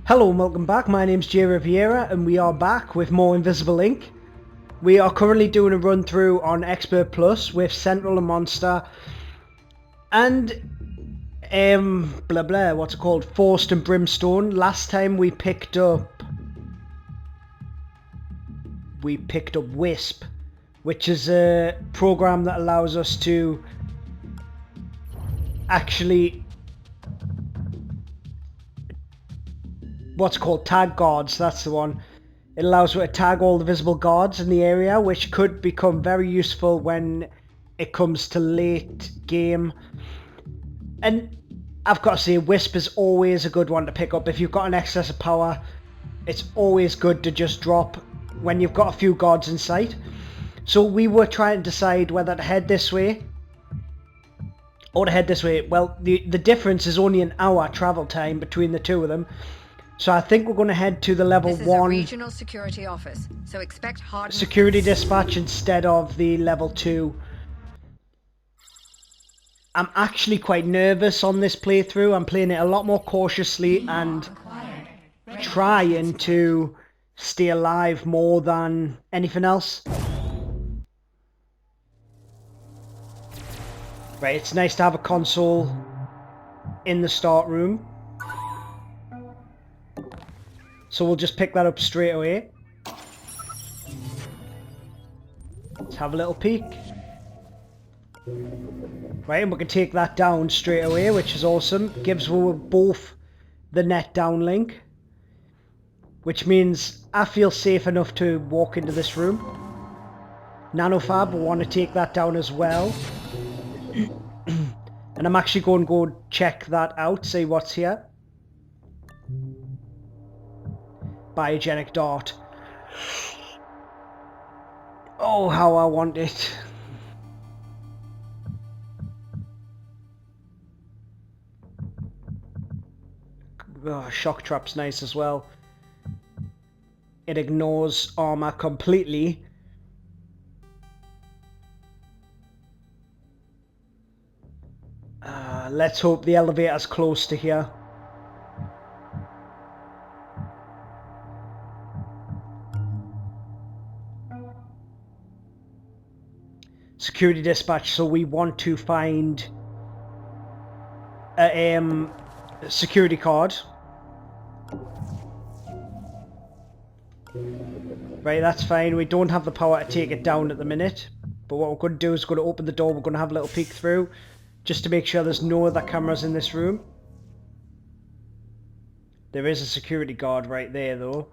Hello and welcome back, my name's Jay Riviera and we are back with more Invisible Ink. We are currently doing a run through on Expert Plus with Central and Monster and what's it called, Forest and Brimstone. Last time we picked up Wisp, which is a program that allows us to actually tag guards. That's the one. It allows you to tag all the visible guards in the area, which could become very useful when it comes to late game. And I've got to say, Wisp is always a good one to pick up. If you've got an excess of power, it's always good to just drop when you've got a few guards in sight. So we were trying to decide whether to head this way or to head this way. Well, the difference is only an hour travel time between the two of them. So I think we're going to head to the level 1 This is a regional security office, so expect hard security dispatch instead of the level 2. I'm actually quite nervous on this playthrough. I'm playing it a lot more cautiously and trying to stay alive more than anything else. Right, it's nice to have a console in the start room. So we'll just pick that up straight away. Let's have a little peek. Right, and we can take that down straight away, which is awesome. Gives both the net downlink, which means I feel safe enough to walk into this room. Nanofab will want to take that down as well. And I'm actually going to go check that out, see what's here. Biogenic dart. Oh, how I want it. Oh, shock trap's nice as well. It ignores armor completely. Let's hope the elevator's close to here. Security dispatch, so we want to find a security card. Right, that's fine. We don't have the power to take it down at the minute, but what we're going to do is we're going to open the door. We're going to have a little peek through just to make sure there's no other cameras in this room. There is a security guard right there though.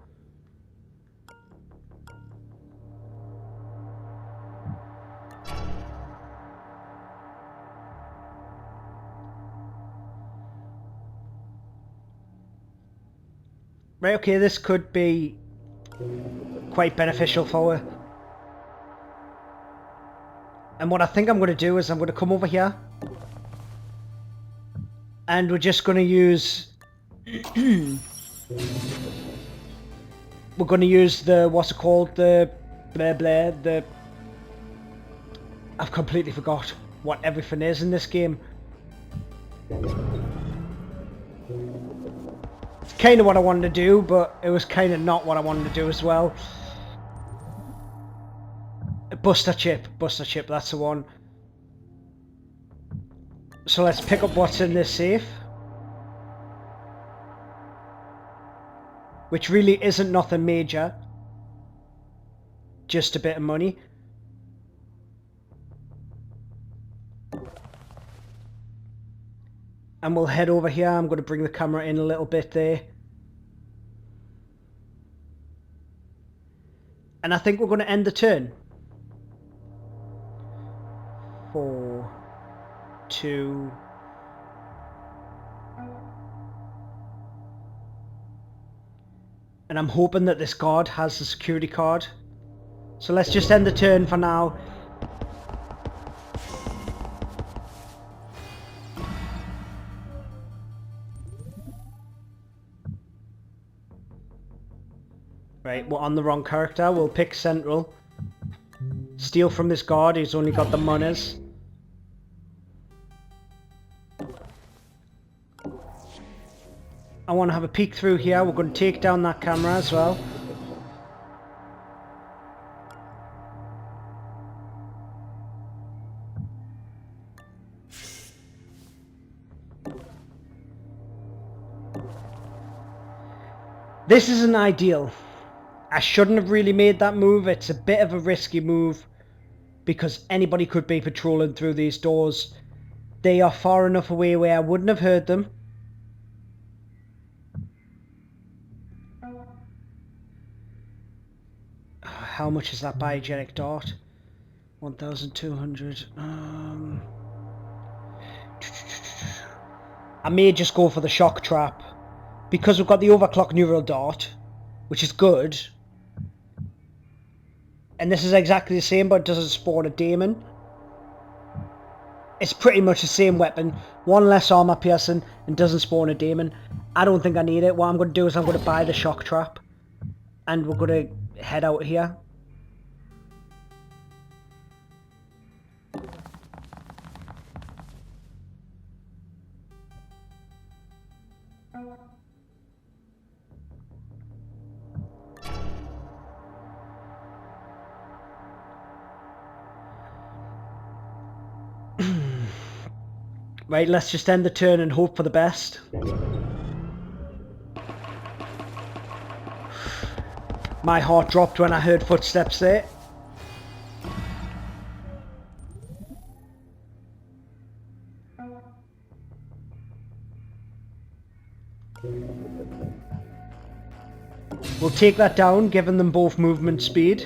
Right, okay, this could be quite beneficial for her. And what I think I'm going to do is I'm going to come over here. And we're just going to use... we're going to use the... what's it called? The... the... I've completely forgot what everything is in this game. It's kind of what I wanted to do, but it was kind of not what I wanted to do as well. Buster chip, that's the one. So let's pick up what's in this safe. Which really isn't nothing major. Just a bit of money. And we'll head over here. I'm going to bring the camera in a little bit there. And I think we're going to end the turn. 4, 2... And I'm hoping that this guard has the security card. So let's just end the turn for now. Right, we're on the wrong character. We'll pick Central. Steal from this guard, he's only got the monies. I want to have a peek through here. We're going to take down that camera as well. This isn't ideal. I shouldn't have really made that move. It's a bit of a risky move because anybody could be patrolling through these doors. They are far enough away where I wouldn't have heard them. How much is that biogenic dart? 1,200. I may just go for the shock trap because we've got the overclock neural dart, which is good. And this is exactly the same, but it doesn't spawn a demon. It's pretty much the same weapon, one less armor piercing, and doesn't spawn a demon. I don't think I need it. What I'm going to do is I'm going to buy the shock trap, and we're going to head out here. Right, let's just end the turn and hope for the best. My heart dropped when I heard footsteps there. We'll take that down, giving them both movement speed.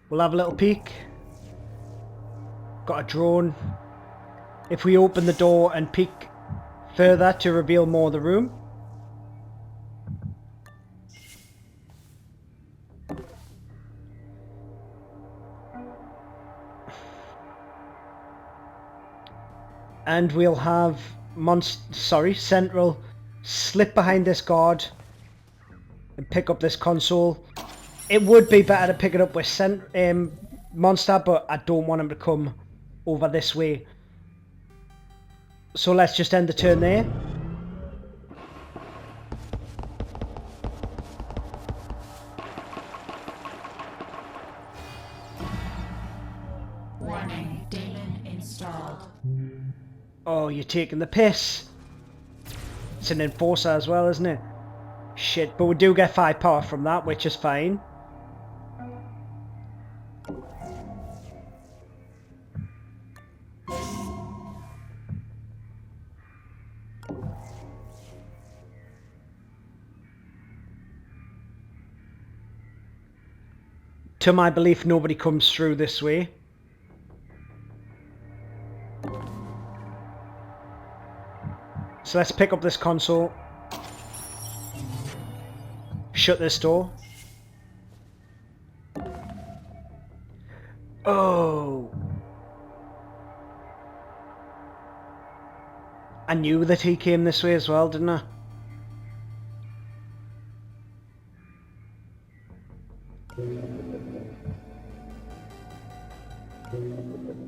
We'll have a little peek. Got a drone. If we open the door and peek further to reveal more of the room. And we'll have Central slip behind this guard and pick up this console. It would be better to pick it up with Monster, but I don't want him to come over this way. So let's just end the turn there. Warning, demon installed. Oh, you're taking the piss. It's an enforcer as well, isn't it? Shit, but we do get 5 power from that, which is fine. To my belief, nobody comes through this way. So let's pick up this console. Shut this door. Oh. I knew that he came this way as well, didn't I?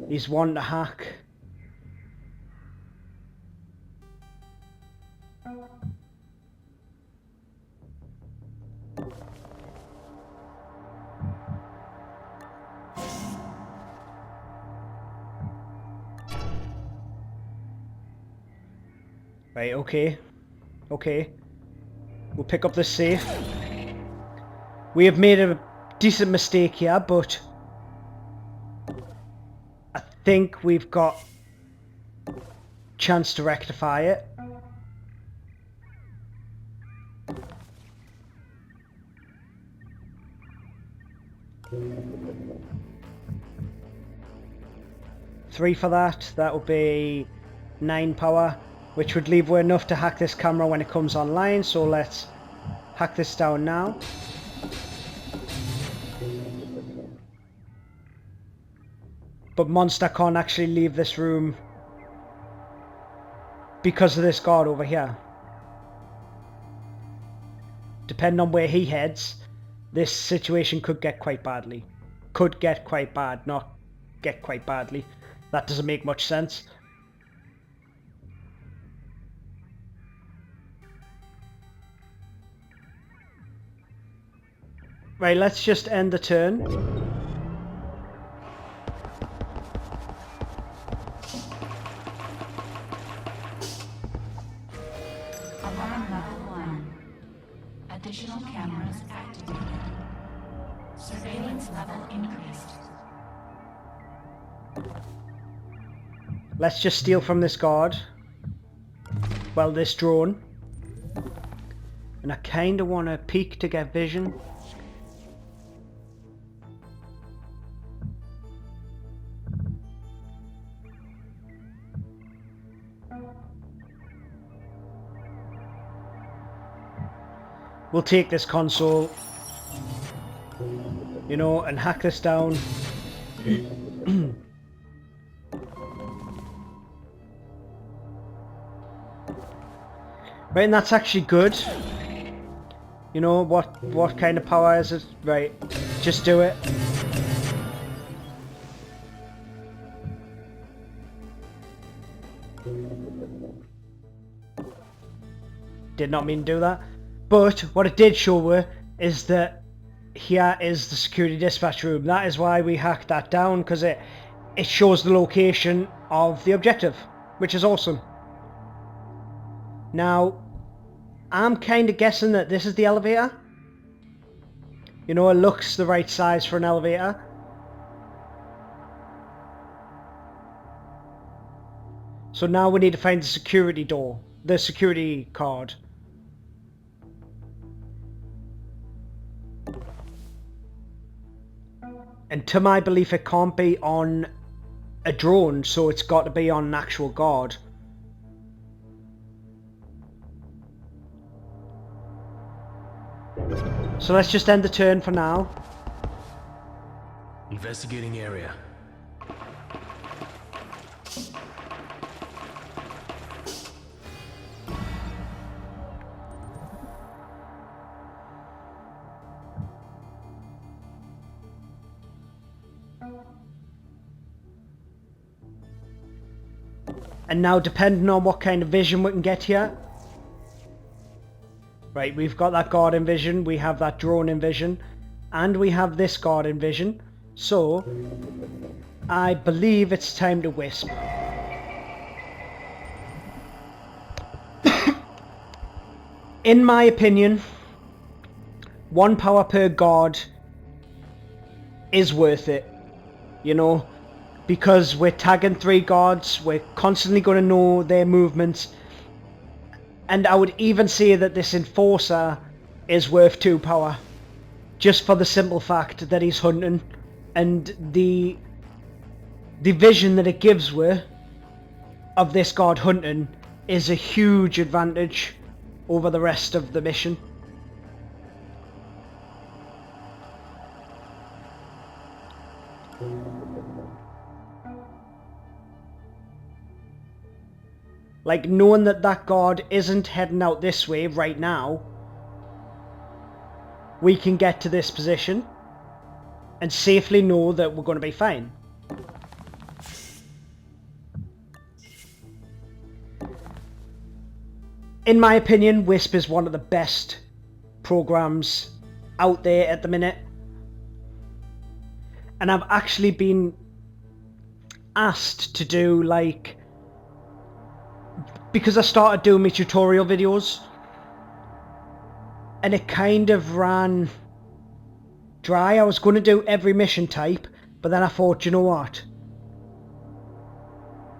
He's one to hack. Right, okay. Okay. We'll pick up the safe. We have made a decent mistake here, but I think we've got chance to rectify it. Three for that. That would be 9 power, which would leave enough to hack this camera when it comes online. So let's hack this down now. But Monster can't actually leave this room because of this guard over here. Depending on where he heads, this situation could get quite badly. Could get quite bad, not get quite badly. That doesn't make much sense. Right, let's just end the turn. Alarm level 1. Additional cameras activated. Surveillance level increased. Let's just steal from this guard. Well, this drone. And I kind of want to peek to get vision. We'll take this console, you know, and hack this down. Right, and that's actually good. You know, what kind of power is it? Right, just do it. Did not mean to do that. But what it did show her is that here is the security dispatch room. That is why we hacked that down, because it shows the location of the objective, which is awesome. Now, I'm kind of guessing that this is the elevator. You know, it looks the right size for an elevator. So now we need to find the security door, the security card. And to my belief, it can't be on a drone, so it's got to be on an actual guard. So let's just end the turn for now. Investigating area. And now, depending on what kind of vision we can get here. Right, we've got that guard in vision, we have that drone in vision, and we have this guard in vision. So, I believe it's time to wisp. In my opinion, 1 power per guard is worth it, you know, because we're tagging 3 guards, we're constantly going to know their movements, and I would even say that this enforcer is worth 2 power, just for the simple fact that he's hunting, and the vision that it gives her of this guard hunting is a huge advantage over the rest of the mission. Like, knowing that that guard isn't heading out this way right now, we can get to this position and safely know that we're going to be fine. In my opinion, Wisp is one of the best programs out there at the minute. And I've actually been asked to do, like, because I started doing my tutorial videos and it kind of ran dry. I was going to do every mission type, but then I thought, you know what?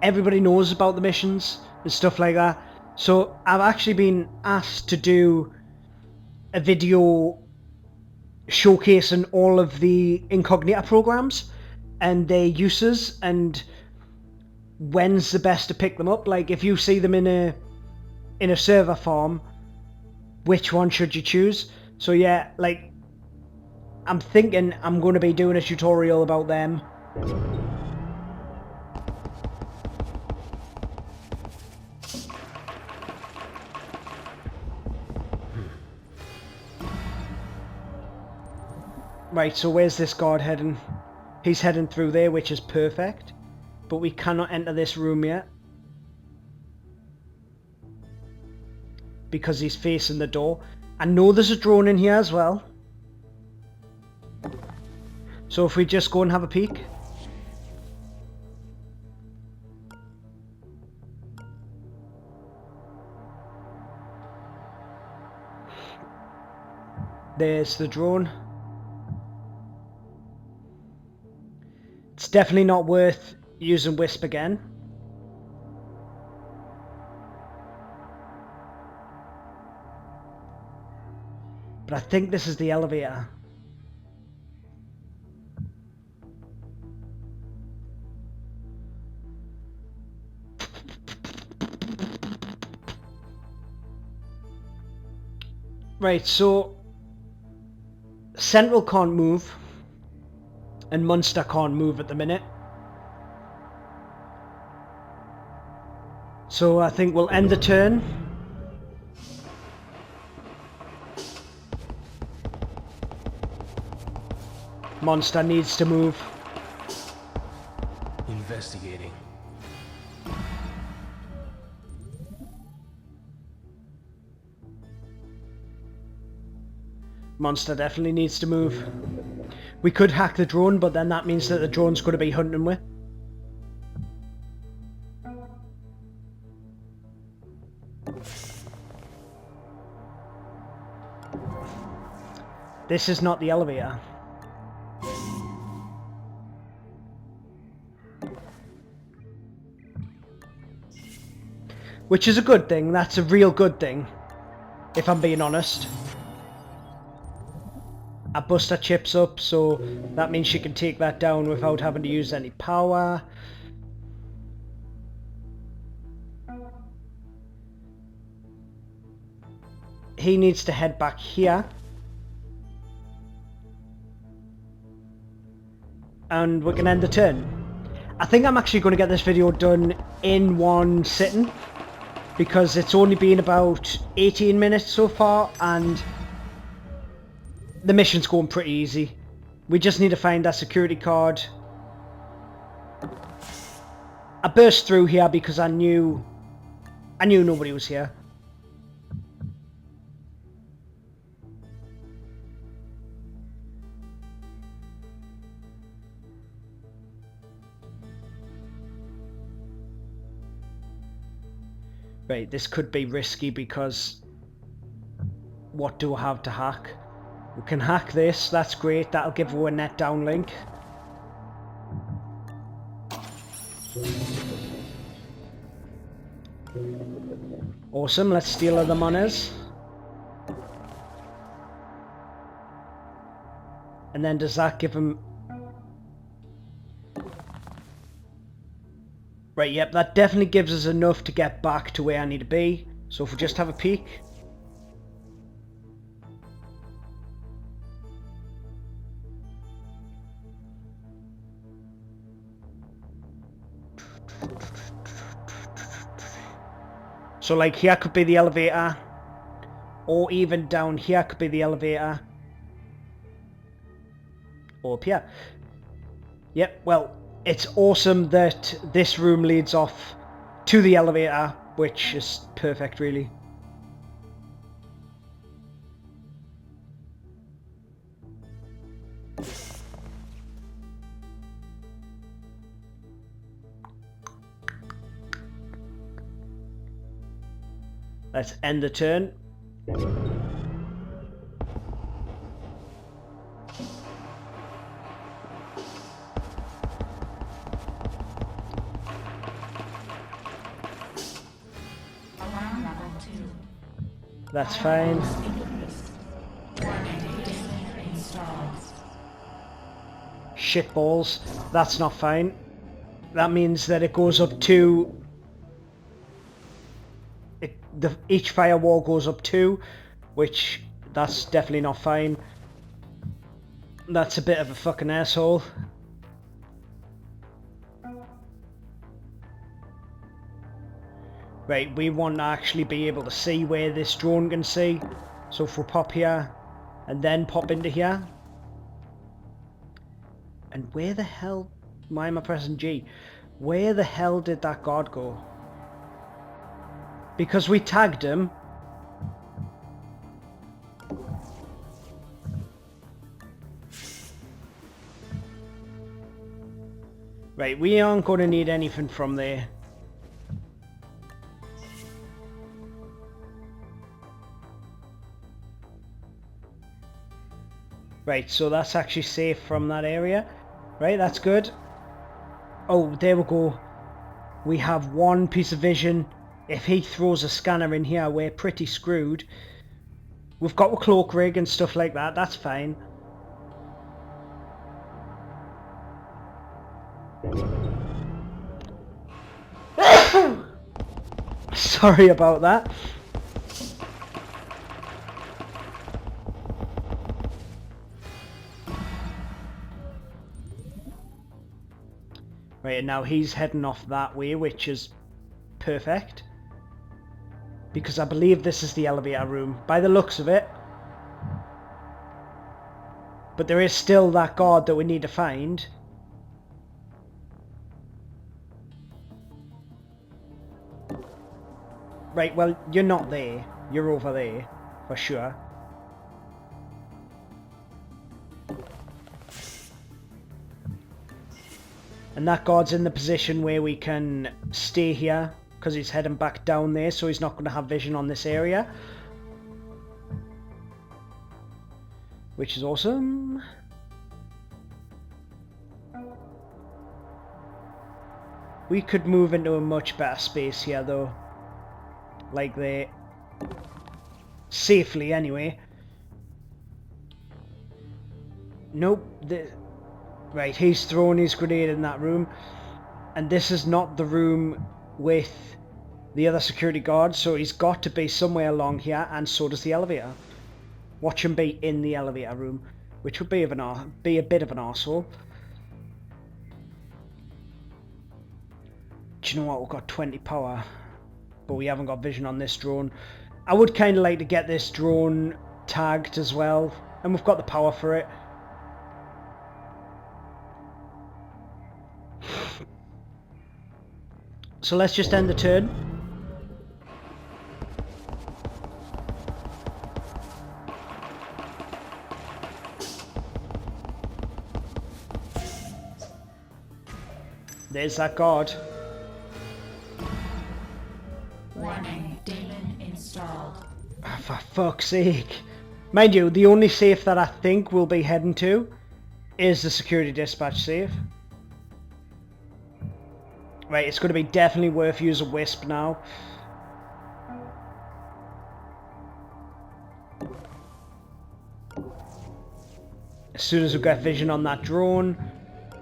Everybody knows about the missions and stuff like that. So I've actually been asked to do a video showcasing all of the incognita programs and their uses and when's the best to pick them up. Like, if you see them in a server farm, which one should you choose? So yeah, like, I'm thinking I'm going to be doing a tutorial about them. Right, so where's this guard heading? He's heading through there, which is perfect. But we cannot enter this room yet, because he's facing the door. I know there's a drone in here as well. So if we just go and have a peek. There's the drone. It's definitely not worth using Wisp again. But I think this is the elevator. Right, so Central can't move and Munster can't move at the minute. So I think we'll end the turn. Monster needs to move. Investigating. Monster definitely needs to move. We could hack the drone, but then that means that the drone's going to be hunting with. This is not the elevator. Which is a good thing. That's a real good thing, if I'm being honest. I bust her chips up, so that means she can take that down without having to use any power. He needs to head back here. And we can end the turn. I think I'm actually going to get this video done in one sitting, because it's only been about 18 minutes so far, and the mission's going pretty easy. We just need to find that security card. I burst through here because I knew nobody was here. Right, this could be risky because what do I have to hack? We can hack this, that's great, that'll give her a net downlink. Awesome, let's steal other monies. And then does that give him... Right, yep, that definitely gives us enough to get back to where I need to be. So if we just have a peek. So like here could be the elevator, or even down here could be the elevator, or up here. Yep, well, it's awesome that this room leads off to the elevator, which is perfect really. Let's end the turn. Alarm level 2. That's fine. Shit balls. That's not fine. That means that it goes up to... each firewall goes up 2, which that's definitely not fine. That's a bit of a fucking asshole. Right, we want to actually be able to see where this drone can see. So if we pop here and then pop into here. And where the hell... Why am I pressing G? Where the hell did that guard go? Because we tagged him. Right, we aren't going to need anything from there. Right, so that's actually safe from that area. Right, that's good. Oh, there we go. We have one piece of vision. If he throws a scanner in here, we're pretty screwed. We've got a cloak rig and stuff like that, that's fine. Sorry about that. Right, and now he's heading off that way, which is perfect. Because I believe this is the elevator room, by the looks of it. But there is still that guard that we need to find. Right, well, you're not there. You're over there, for sure. And that guard's in the position where we can stay here, because he's heading back down there, so he's not going to have vision on this area. Which is awesome. We could move into a much better space here, though. Like there. Safely, anyway. Nope. Right, he's thrown his grenade in that room. And this is not the room with the other security guards, so he's got to be somewhere along here, and so does the elevator. Watch him be in the elevator room, which would be a bit of an arsehole. Do you know what? We've got 20 power, but we haven't got vision on this drone. I would kind of like to get this drone tagged as well, and we've got the power for it. So let's just end the turn. There's that guard. Warning, demon installed. Oh, for fuck's sake. Mind you, the only safe that I think we'll be heading to is the security dispatch safe. Right, it's going to be definitely worth using Wisp now. As soon as we get vision on that drone,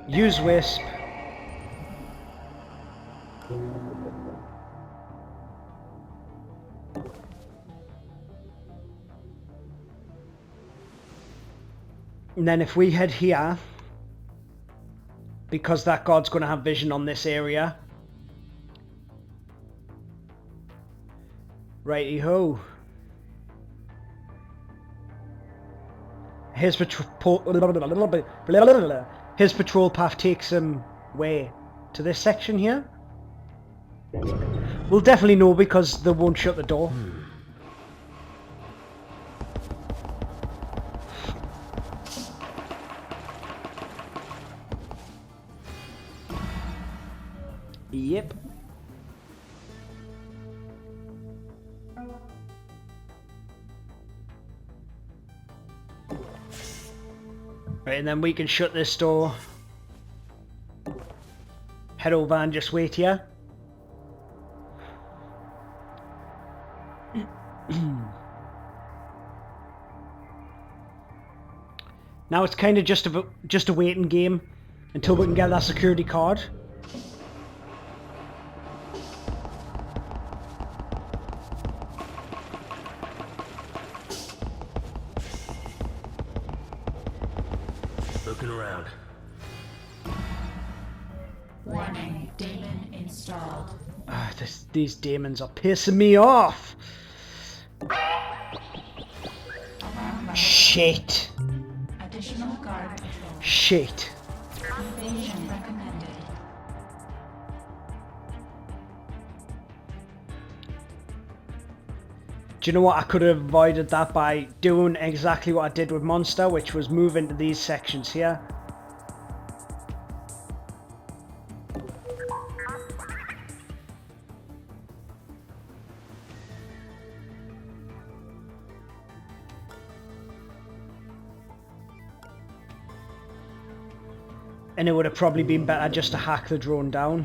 use Wisp. And then if we head here, because that guard's going to have vision on this area. Righty-ho. His patrol path takes him where? To this section here? We'll definitely know because they won't shut the door. Yep. Right, and then we can shut this door. Head over and just wait here. Now it's kind of just a waiting game until we can get that security card. Looking around. Warning, demon installed. These demons are pissing me off. Shit. Additional guard patrol. Shit. Evasion recommended. Do you know what? I could have avoided that by doing exactly what I did with Monster, which was move into these sections here. And it would have probably been better just to hack the drone down.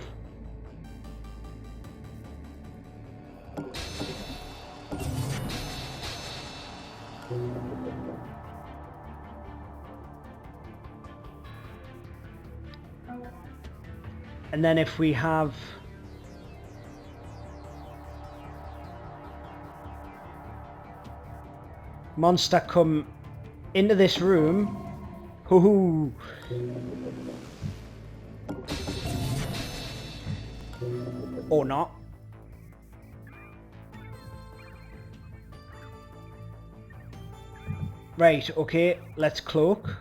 And then if we have monster come into this room, hoo-hoo, or not. Right, okay, let's cloak.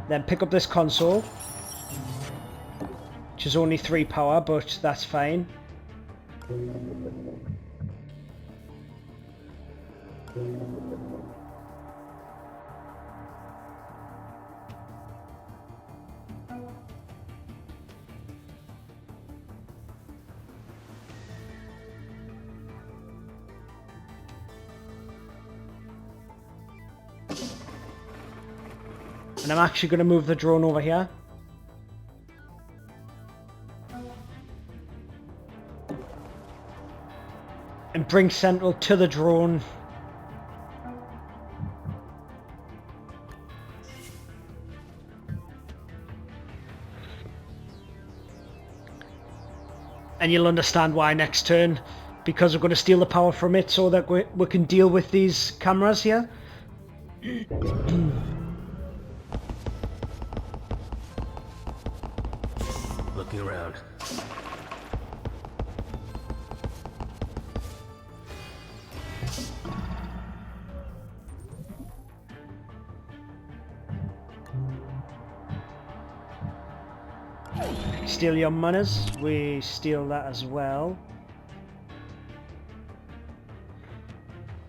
Then pick up this console, which is only 3 power, but that's fine. And I'm actually going to move the drone over here. And bring Central to the drone. And you'll understand why next turn, because we're going to steal the power from it so that we can deal with these cameras here. Looking around. Steal your manners. We steal that as well.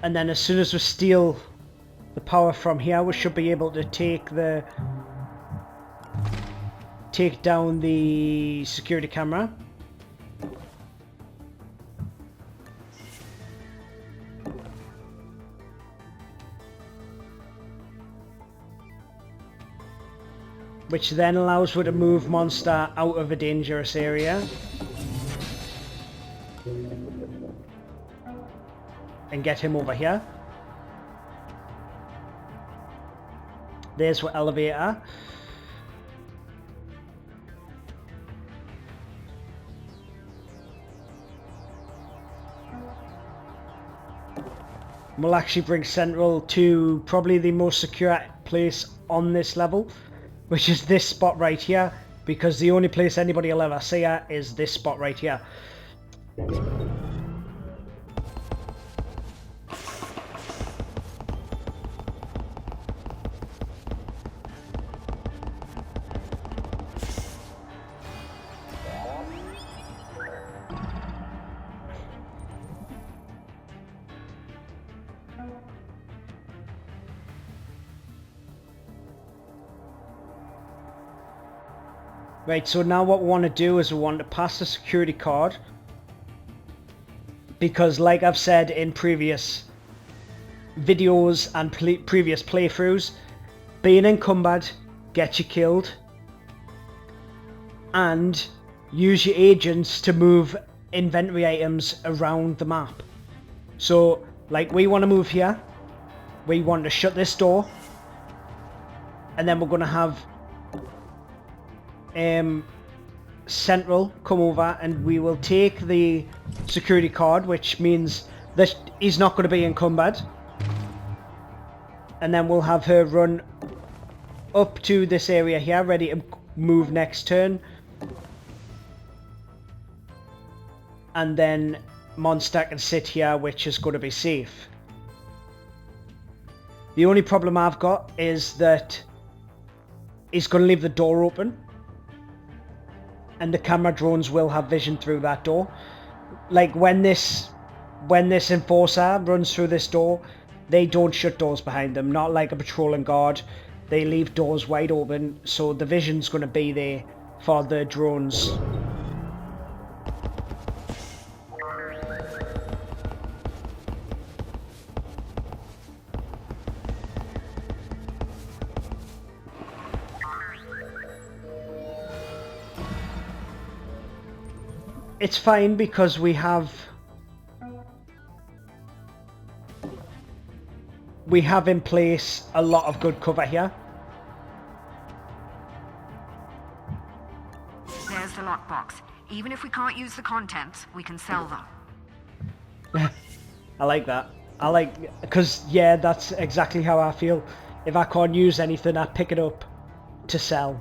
And then as soon as we steal the power from here, we should be able to take down the security camera. Which then allows her to move monster out of a dangerous area. And get him over here. There's our elevator. We'll actually bring Central to probably the most secure place on this level, which is this spot right here, because the only place anybody will ever see her is this spot right here. Right, so now what we want to do is we want to pass the security card, because like I've said in previous videos and previous playthroughs, being encumbered gets you killed, and use your agents to move inventory items around the map. So like we want to move here, we want to shut this door, and then we're going to have Central come over, and we will take the security card, which means that he's not going to be encumbered, and then we'll have her run up to this area here ready to move next turn, and then monster can sit here, which is going to be safe. The only problem I've got is that he's going to leave the door open, and the camera drones will have vision through that door. Like when this enforcer runs through this door, they don't shut doors behind them, not like a patrolling guard. They leave doors wide open, so the vision's going to be there for the drones. it's fine because we have in place a lot of good cover here. There's the lockbox. Even if we can't use the contents, we can sell them. I like that. I like, because yeah, that's exactly how I feel. If I can't use anything, I pick it up to sell.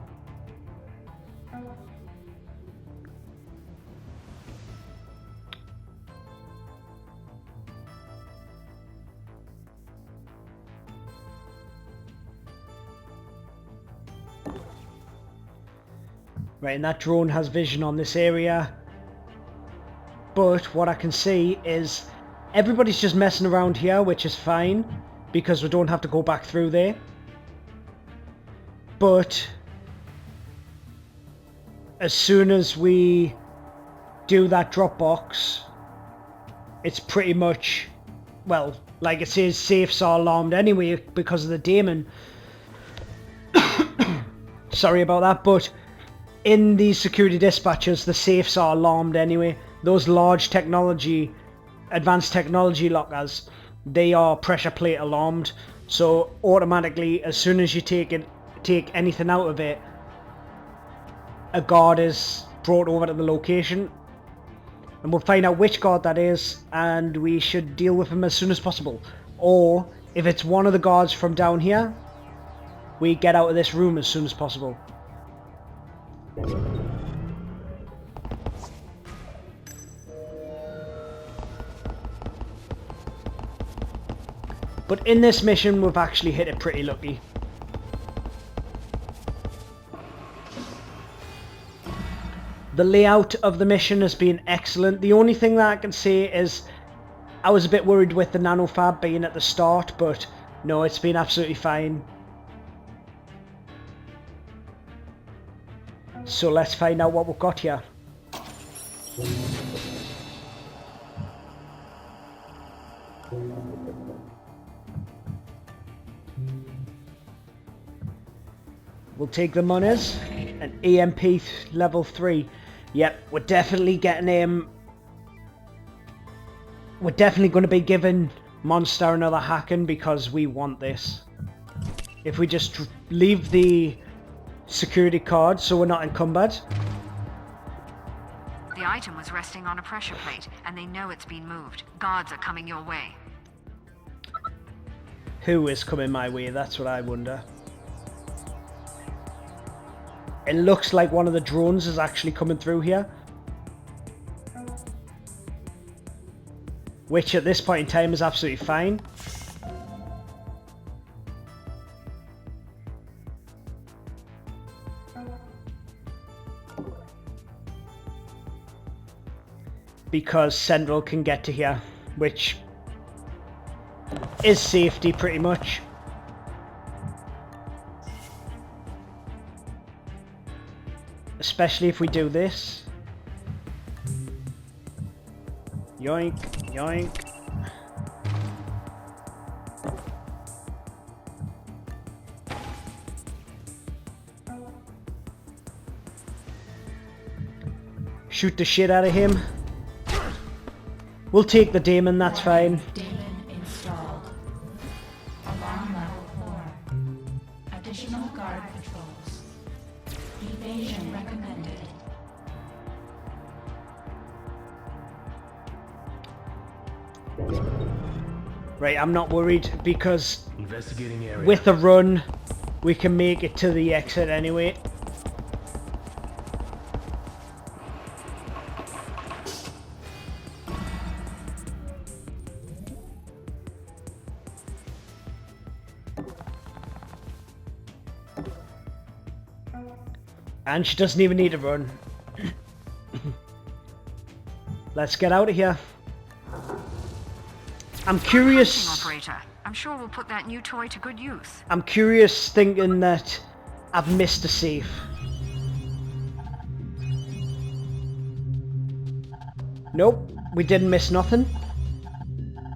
Right, and that drone has vision on this area. But what I can see is everybody's just messing around here, which is fine, because we don't have to go back through there. But as soon as we do that drop box, it's pretty much, well, like it says, safes are alarmed anyway because of the daemon. Sorry about that, but in these security dispatches, the safes are alarmed anyway. Those large technology, advanced technology lockers, they are pressure plate alarmed. So automatically, as soon as you take anything out of it, a guard is brought over to the location. And we'll find out which guard that is, and we should deal with him as soon as possible. Or, if it's one of the guards from down here, we get out of this room as soon as possible. But in this mission, we've actually hit it pretty lucky. The layout of the mission has been excellent. The only thing that I can say is I was a bit worried with the nanofab being at the start, but no, it's been absolutely fine. So let's find out what we've got here. We'll take the monies. An EMP level 3. Yep, we're definitely getting we're definitely going to be giving Monster another hacking because we want this. If we just leave the security card so we're not encumbered. The item was resting on a pressure plate, and they know it's been moved. Guards are coming your way. Who is coming my way? That's what I wonder. It looks like one of the drones is actually coming through here. Which at this point in time is absolutely fine. Because Central can get to here, which is safety pretty much. Especially if we do this. Yoink, yoink. Shoot the shit out of him. We'll take the daemon, that's fine. Daemon installed. Alarm level 4. Additional guard patrols. Evasion recommended. Right, I'm not worried because Investigating area. with a run we can make it to the exit anyway. And she doesn't even need to run. Let's get out of here. I'm curious. Operator, I'm sure we'll put that new toy to good use. I'm curious thinking that I've missed a safe. Nope, we didn't miss nothing.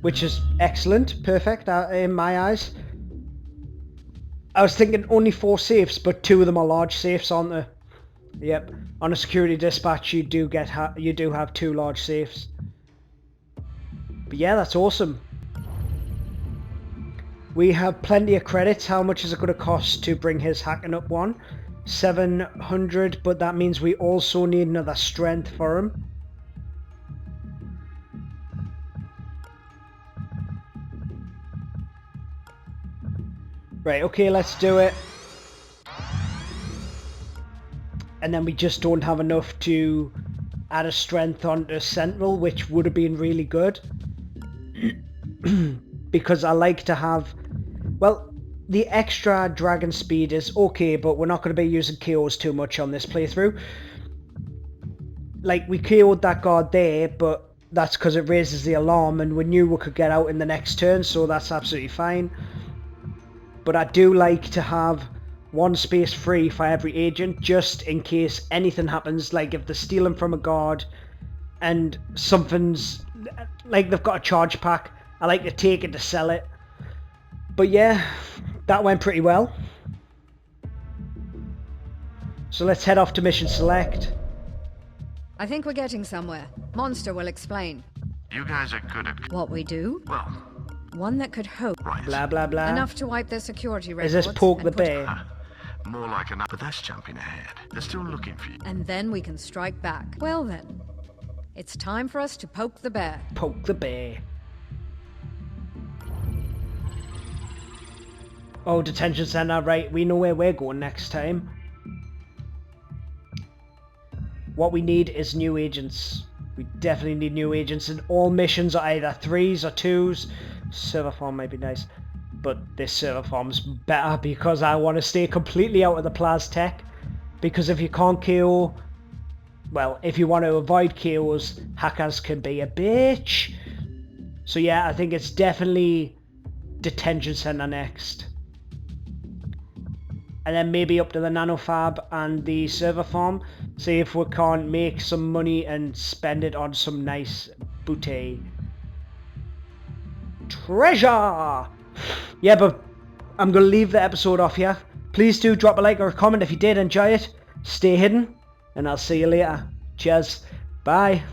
Which is excellent, perfect in my eyes. I was thinking only 4 safes, but 2 of them are large safes, aren't they? Yep. On a security dispatch, you do have 2 large safes. But yeah, that's awesome. We have plenty of credits. How much is it going to cost to bring his hacking up one? 700, but that means we also need another strength for him. Right, okay, let's do it. And then we just don't have enough to add a strength onto Central, which would have been really good. Because I like to have... Well, the extra dragon speed is okay, but we're not going to be using KOs too much on this playthrough. Like, we KO'd that guard there, but that's because it raises the alarm, and we knew we could get out in the next turn, so that's absolutely fine. But I do like to have 1 space free for every agent, just in case anything happens, like if they're stealing from a guard, and something's... like they've got a charge pack, I like to take it to sell it. But yeah, that went pretty well. So let's head off to mission select. I think we're getting somewhere. Monster will explain. You guys are good at... What we do? Well, One that could hope. right. Blah blah blah. Enough to wipe their security Is records. this Poke the and put- Bear? More like enough, but that's jumping ahead. They're still looking for you. And then we can strike back. Well then, it's time for us to poke the bear. Poke the Bear. Oh, detention center, right, we know where we're going next time. What we need is new agents. We definitely need new agents, and all missions are either 3s or 2s. Server farm might be nice, but this server farm's better because I want to stay completely out of the Plaz tech. Because if you can't KO, well, if you want to avoid KOs, hackers can be a bitch. So yeah, I think it's definitely detention center next. And then maybe up to the nanofab and the server farm. See if we can't make some money and spend it on some nice booty. Treasure! Yeah, but I'm going to leave the episode off here. Please do drop a like or a comment if you did enjoy it. Stay hidden, and I'll see you later. Cheers. Bye.